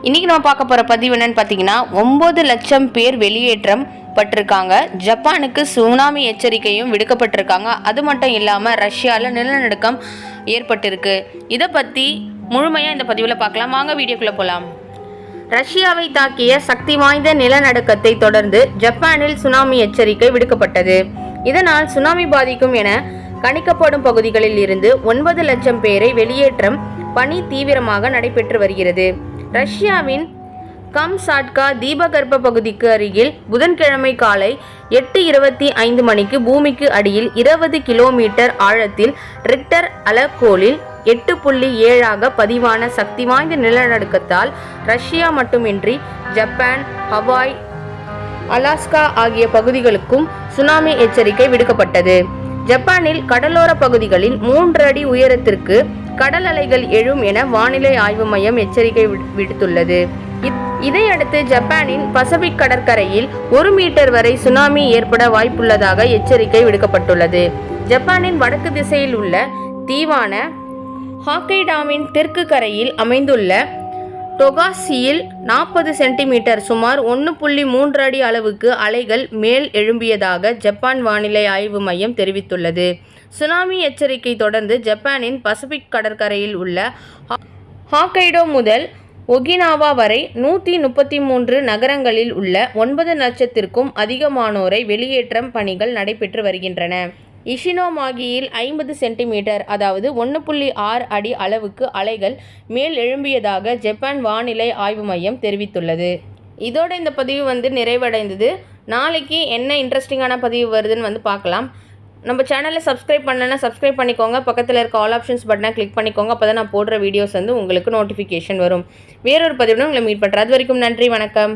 இன்றைக்கி நம்ம பார்க்க போகிற பதிவு என்னன்னு பார்த்தீங்கன்னா 9 லட்சம் பேர் வெளியேற்றம் பட்டிருக்காங்க. ஜப்பானுக்கு சுனாமி எச்சரிக்கையும் விடுக்கப்பட்டிருக்காங்க. அது மட்டும் இல்லாமல் ரஷ்யாவில் நிலநடுக்கம் ஏற்பட்டிருக்கு. இதை பற்றி முழுமையாக இந்த பதிவில் பார்க்கலாம். வாங்க வீடியோக்குள்ளே போகலாம். ரஷ்யாவை தாக்கிய சக்தி வாய்ந்த நிலநடுக்கத்தை தொடர்ந்து ஜப்பானில் சுனாமி எச்சரிக்கை விடுக்கப்பட்டது. இதனால் சுனாமி பாதிக்கும் என கணிக்கப்படும் பகுதிகளில் இருந்து 9 லட்சம் பேரை வெளியேற்றம் பணி தீவிரமாக நடைபெற்று வருகிறது. ரஷ்யாவின் கம்சாட்கா தீபகற்ப பகுதிக்கு அருகில் புதன்கிழமை காலை 8:25 மணிக்கு பூமிக்கு அடியில் 20 கிலோமீட்டர் ஆழத்தில் ரிக்டர் அளக்கோலில் 8.7 பதிவான சக்தி வாய்ந்த நிலநடுக்கத்தால் ரஷ்யா மட்டுமின்றி ஜப்பான், ஹவாய், அலாஸ்கா ஆகிய பகுதிகளுக்கும் சுனாமி எச்சரிக்கை விடுக்கப்பட்டது. ஜப்பானில் கடலோர பகுதிகளில் 3 அடி உயரத்திற்கு கடல் அலைகள் எழும் என வானிலை ஆய்வு மையம் எச்சரிக்கை விடுத்துள்ளது. இதையடுத்து ஜப்பானின் பசிபிக் கடற்கரையில் 1 மீட்டர் வரை சுனாமி ஏற்பட வாய்ப்புள்ளதாக எச்சரிக்கை விடுக்கப்பட்டுள்ளது. ஜப்பானின் வடக்கு திசையில் உள்ள தீவான ஹோக்கைடாவின் தெற்கு கரையில் அமைந்துள்ள டொகாஷியில் 40 சென்டிமீட்டர் சுமார் 1.3 அடி அளவுக்கு அலைகள் மேல் எழும்பியதாக ஜப்பான் வானிலை ஆய்வு மையம் தெரிவித்துள்ளது. சுனாமி எச்சரிக்கை தொடர்ந்து ஜப்பானின் பசிபிக் கடற்கரையில் உள்ள ஹோக்கைடோ முதல் ஒகினாவா வரை 133 நகரங்களில் உள்ள 9 லட்சத்திற்கும் அதிகமானோரை வெளியேற்றம் பணிகள் நடைபெற்று வருகின்றன. இஷினோமாகியில் 50 சென்டிமீட்டர் அதாவது 1.6 அடி அளவுக்கு அலைகள் மேல் எழும்பியதாக ஜப்பான் வானிலை ஆய்வு மையம் தெரிவித்துள்ளது. இதோட இந்த பதிவு நிறைவடைந்தது. நாளைக்கு என்ன இன்ட்ரெஸ்டிங்கான பதிவு வருதுன்னு பார்க்கலாம். நம்ம சேனலை சப்ஸ்கிரைப் பண்ணலன்னா சப்ஸ்கிரைப் பண்ணிக்கோங்க. பக்கத்தில் இருக்க ஆல் ஆப்ஷன்ஸ் பட்டனை கிளிக் பண்ணிக்கோங்க. அப்போ தான் நான் போடுற வீடியோஸ் உங்களுக்கு நோட்டிஃபிகேஷன் வரும். வேறொரு பதிவுடன் உங்களை மீட் பண்ணுறேன். அது வரைக்கும் நன்றி, வணக்கம்.